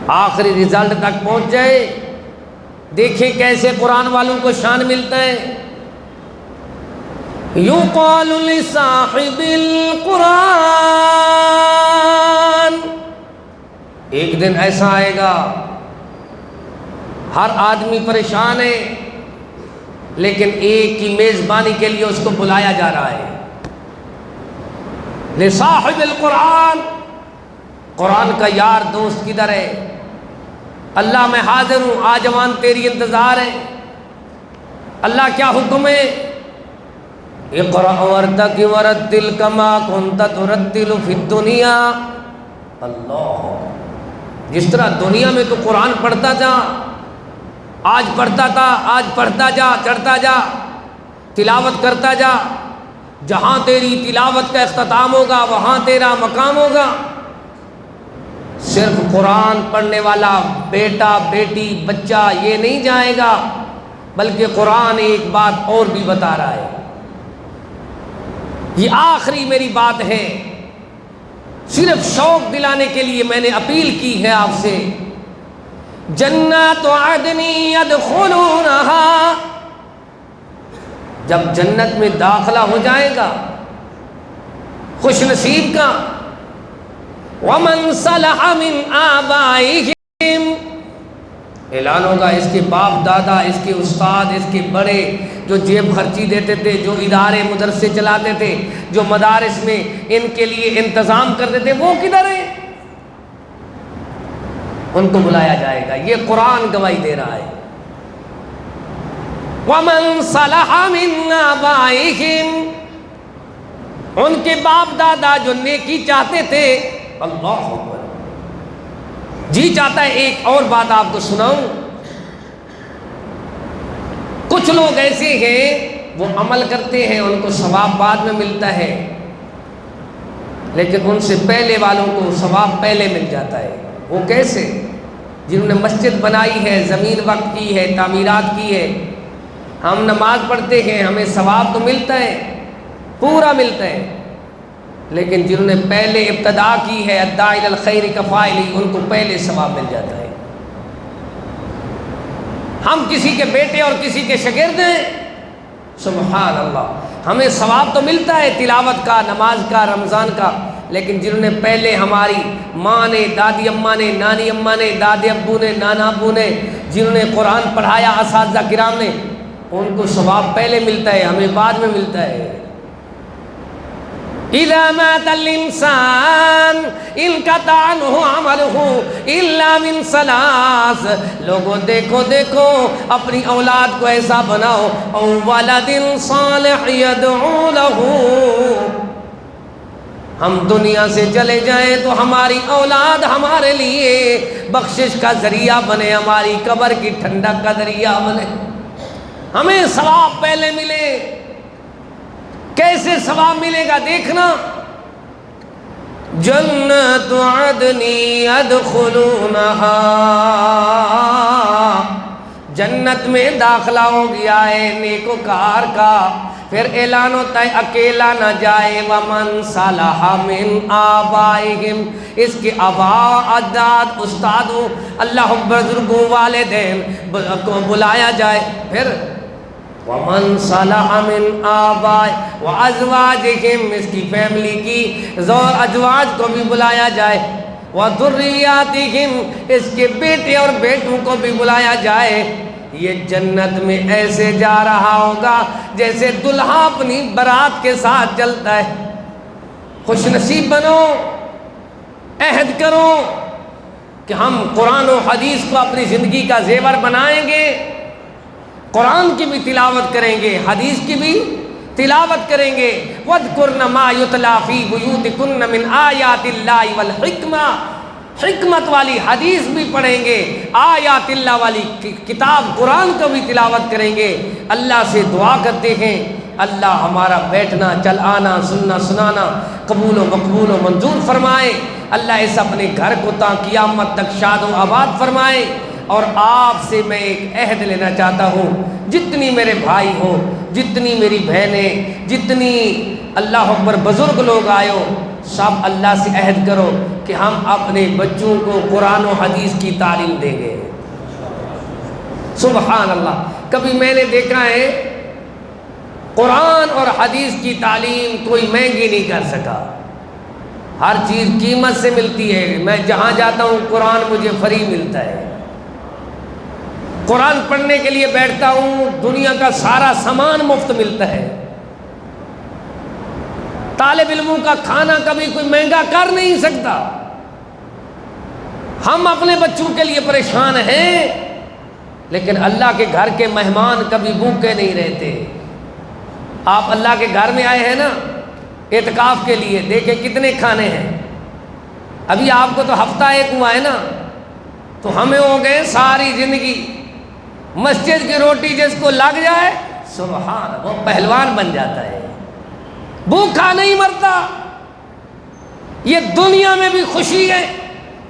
S1: آخری رزلٹ تک پہنچ جائے۔ دیکھیں کیسے قرآن والوں کو شان ملتا ہے۔ یقال لصاحب القرآن، ایک دن ایسا آئے گا ہر آدمی پریشان ہے لیکن ایک کی میزبانی کے لیے اس کو بلایا جا رہا ہے۔ لصاحب القرآن، قرآن کا یار دوست کدھر ہے؟ اللہ میں حاضر ہوں، آجوان تیری انتظار ہے۔ اللہ کیا حکم ہے؟ اقرأ وارتقِ ورتل کما كنت ترتل فی الدنیا۔ اللہ، جس طرح دنیا میں تو قرآن پڑھتا تھا، آج پڑھتا تھا، آج پڑھتا جا، چڑھتا جا، تلاوت کرتا جا، جہاں تیری تلاوت کا اختتام ہوگا وہاں تیرا مقام ہوگا۔ صرف قرآن پڑھنے والا بیٹا، بیٹی، بچہ یہ نہیں جائے گا، بلکہ قرآن ایک بات اور بھی بتا رہا ہے۔ یہ آخری میری بات ہے، صرف شوق دلانے کے لیے میں نے اپیل کی ہے آپ سے۔ جنات عدن یدخلونہا، جب جنت میں داخلہ ہو جائے گا خوش نصیب کا، ومن صلح من آبائہم، اعلان ہوگا اس کے باپ دادا، اس کے استاد، اس کے بڑے جو جیب خرچی دیتے تھے، جو ادارے مدرسے چلاتے تھے، جو مدارس میں ان کے لیے انتظام کرتے تھے، وہ کدھر ہیں؟ ان کو بلایا جائے گا۔ یہ قرآن گواہی دے رہا ہے۔ وَمَن صَلَحَ مِنْ آبَائِهِمْ، ان کے باپ دادا جو نیکی چاہتے تھے۔ اللہ اکبر، جی چاہتا ہے ایک اور بات آپ کو سناؤں۔ کچھ لوگ ایسے ہیں وہ عمل کرتے ہیں، ان کو ثواب بعد میں ملتا ہے، لیکن ان سے پہلے والوں کو ثواب پہلے مل جاتا ہے۔ وہ کیسے؟ جنہوں نے مسجد بنائی ہے، زمین وقف کی ہے، تعمیرات کی ہے۔ ہم نماز پڑھتے ہیں، ہمیں ثواب تو ملتا ہے، پورا ملتا ہے، لیکن جنہوں نے پہلے ابتدا کی ہے، الداعی الی الخیر کفاعلہ، ان کو پہلے ثواب مل جاتا ہے۔ ہم کسی کے بیٹے اور کسی کے شاگرد ہیں، سبحان اللہ، ہمیں ثواب تو ملتا ہے تلاوت کا، نماز کا، رمضان کا، لیکن جنہوں نے پہلے ہماری ماں نے، دادی اماں نے، نانی اماں نے، دادے ابو نے، نانا ابو نے، جنہوں نے قرآن پڑھایا، اساتذہ کرام نے، ان کو ثواب پہلے ملتا ہے، ہمیں بعد میں ملتا ہے۔ اذا مات الانسان انقطع عنہ عملہ الا من ثلاث، لوگوں دیکھو دیکھو اپنی اولاد کو ایسا بناؤ، او ولد صالح یدعو لہ، ہم دنیا سے چلے جائیں تو ہماری اولاد ہمارے لیے بخشش کا ذریعہ بنے، ہماری قبر کی ٹھنڈک کا ذریعہ بنے، ہمیں ثواب پہلے ملے۔ کیسے ثواب ملے گا دیکھنا، جنت عدن یدخلونہا، جنت میں داخلہ ہو گیا ہے نیکوکار کا، پھر اعلان ہوتا ہے اکیلا نہ جائے، ومن صلح من آبائہم، اس کے آبا، اجداد، استادوں، اللہ بزرگوں، والدین کو بلایا جائے، پھر ومن صلح من آباء وازواجہم، اس کی فیملی کی ازواج کو بھی بلایا جائے، وذریاتہم، اس کے بیٹے اور بیٹوں کو بھی بلایا جائے۔ یہ جنت میں ایسے جا رہا ہوگا جیسے دلہا اپنی برات کے ساتھ چلتا ہے۔ خوش نصیب بنو، عہد کرو کہ ہم قرآن و حدیث کو اپنی زندگی کا زیور بنائیں گے، قرآن کی بھی تلاوت کریں گے، حدیث کی بھی تلاوت کریں گے۔ وَاذْكُرْنَ مَا يُتْلَى فِي بُيُوتِكُنَّ مِنْ آيَاتِ اللَّهِ وَالْحِكْمَةِ، حکمت والی حدیث بھی پڑھیں گے، آیات اللہ والی کتاب قرآن کو بھی تلاوت کریں گے۔ اللہ سے دعا کرتے ہیں اللہ ہمارا بیٹھنا، چل آنا، سننا سنانا قبول و مقبول و منظور فرمائے، اللہ اس اپنے گھر کو تا قیامت تک شاد و آباد فرمائے۔ اور آپ سے میں ایک عہد لینا چاہتا ہوں، جتنی میرے بھائی ہو، جتنی میری بہنیں، جتنی اللہ اکبر بزرگ لوگ آئے ہو، سب اللہ سے عہد کرو کہ ہم اپنے بچوں کو قرآن و حدیث کی تعلیم دیں گے۔ سبحان اللہ، کبھی میں نے دیکھا ہے قرآن اور حدیث کی تعلیم کوئی مہنگی نہیں کر سکا، ہر چیز قیمت سے ملتی ہے۔ میں جہاں جاتا ہوں قرآن مجھے فری ملتا ہے، قرآن پڑھنے کے لیے بیٹھتا ہوں دنیا کا سارا سامان مفت ملتا ہے۔ طالب علموں کا کھانا کبھی کوئی مہنگا کر نہیں سکتا، ہم اپنے بچوں کے لیے پریشان ہیں، لیکن اللہ کے گھر کے مہمان کبھی بھوکے نہیں رہتے۔ آپ اللہ کے گھر میں آئے ہیں نا اعتکاف کے لیے، دیکھیں کتنے کھانے ہیں۔ ابھی آپ کو تو ہفتہ ایک ہوا ہے نا، تو ہمیں ہو گئے ساری زندگی مسجد کی روٹی جس کو لگ جائے سبحان، وہ پہلوان بن جاتا ہے، بھوکا نہیں مرتا۔ یہ دنیا میں بھی خوشی ہے،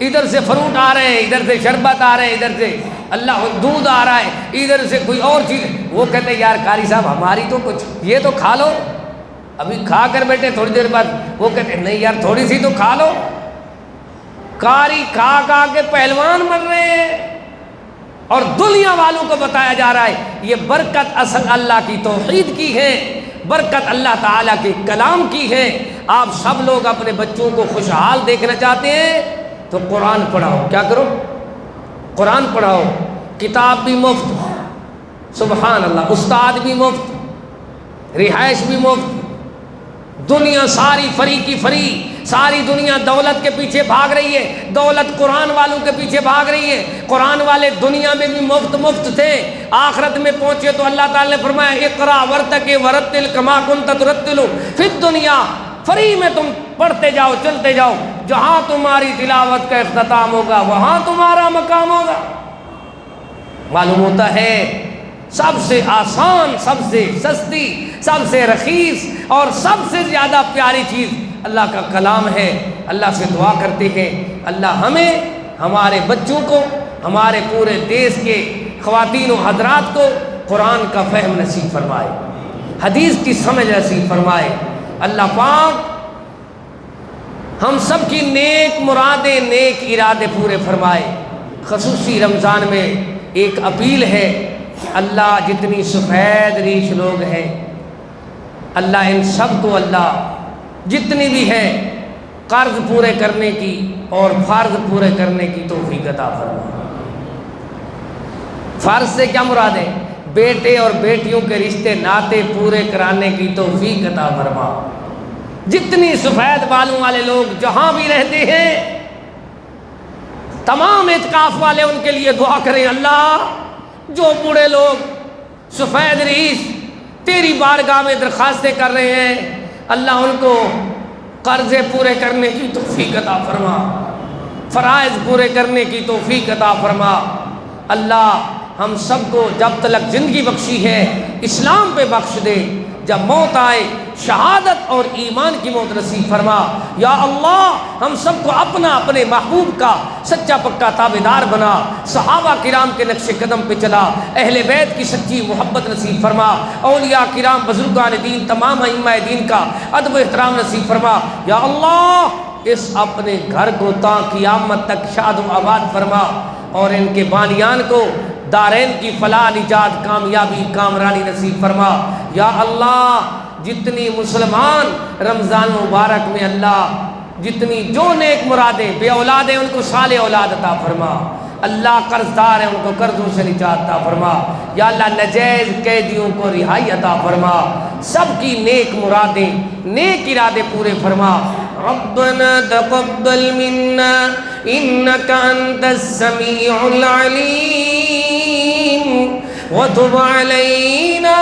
S1: ادھر سے فروٹ آ رہے ہیں، ادھر سے شربت آ رہے ہیں، ادھر سے اللہ دودھ آ رہا ہے، ادھر سے کوئی اور چیز۔ وہ کہتے ہیں یار قاری صاحب ہماری تو کچھ یہ تو کھا لو، ابھی کھا کر بیٹھے تھوڑی دیر بعد وہ کہتے ہیں نہیں یار تھوڑی سی تو کھا لو۔ قاری کھا کھا کے پہلوان بن رہے ہیں، اور دنیا والوں کو بتایا جا رہا ہے یہ برکت اصل اللہ کی توحید کی ہے، برکت اللہ تعالیٰ کے کلام کی ہے۔ آپ سب لوگ اپنے بچوں کو خوشحال دیکھنا چاہتے ہیں تو قرآن پڑھاؤ۔ کیا کرو؟ قرآن پڑھاؤ، کتاب بھی مفت، سبحان اللہ، استاد بھی مفت، رہائش بھی مفت، دنیا ساری فری کی فری، ساری دنیا دولت کے پیچھے بھاگ رہی ہے، دولت قرآن والوں کے پیچھے بھاگ رہی ہے۔ قرآن والے دنیا میں بھی مفت تھے، آخرت میں پہنچے تو اللہ تعالیٰ نے فرمایا اقرا ورتق ورتل کما کنت ترتل فی الدنیا، فری میں تم پڑھتے جاؤ چلتے جاؤ، جہاں تمہاری تلاوت کا اختتام ہوگا وہاں تمہارا مقام ہوگا۔ معلوم ہوتا ہے سب سے آسان، سب سے سستی، سب سے رخیص اور سب سے زیادہ پیاری چیز اللہ کا کلام ہے۔ اللہ سے دعا کرتے ہیں اللہ ہمیں، ہمارے بچوں کو، ہمارے پورے دیش کے خواتین و حضرات کو قرآن کا فہم نصیب فرمائے، حدیث کی سمجھ نصیب فرمائے۔ اللہ پاک ہم سب کی نیک مرادیں، نیک ارادے پورے فرمائے۔ خصوصی رمضان میں ایک اپیل ہے، اللہ جتنی سفید ریش لوگ ہیں اللہ ان سب کو، اللہ جتنی بھی ہے قرض پورے کرنے کی اور فرض پورے کرنے کی توفیق عطا فرما۔ فرض سے کیا مراد ہے؟ بیٹے اور بیٹیوں کے رشتے ناطے پورے کرانے کی توفیق عطا فرما۔ جتنی سفید بالوں والے لوگ جہاں بھی رہتے ہیں تمام اعتکاف والے ان کے لیے دعا کریں، اللہ جو بوڑھے لوگ سفید ریش تیری بارگاہ میں درخواستیں کر رہے ہیں اللہ ان کو قرضے پورے کرنے کی توفیق عطا فرما، فرائض پورے کرنے کی توفیق عطا فرما۔ اللہ ہم سب کو جب تک زندگی بخشی ہے اسلام پہ بخش دے، جب موت آئے شہادت اور ایمان کی موت نصیب فرما۔ یا اللہ ہم سب کو اپنا اپنے محبوب کا سچا پکا تابعدار بنا، صحابہ کرام کے نقش قدم پہ چلا، اہل بیت کی سچی محبت نصیب فرما، اولیاء کرام بزرگان دین تمام ائمہ دین کا ادب و احترام نصیب فرما۔ یا اللہ اس اپنے گھر کو تا قیامت تک شاد و آباد فرما، اور ان کے بانیان کو دارین کی فلاح نجات کامیابی کامرانی نصیب فرما۔ یا اللہ جتنی مسلمان رمضان مبارک میں اللہ جتنی جو نیک مرادیں، بے اولاد ہیں ان کو صالح اولاد عطا فرما، اللہ قرض دار ہیں ان کو قرضوں سے نجات عطا فرما۔ یا اللہ ناجائز قیدیوں کو رہائی عطا فرما، سب کی نیک مرادیں نیک ارادے پورے فرما۔ ربنا تقبل منا انك انت السميع العليم وتب علينا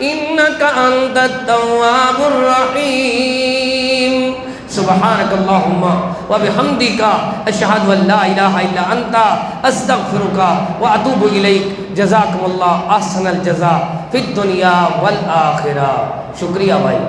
S1: انك انت التواب الرحيم۔ سبحانك اللهم وبحمدك اشهد ان لا اله الا انت استغفرك واتوب اليك۔ جزاكم الله احسن الجزاء في الدنيا والآخرة۔ شکریہ بھائی۔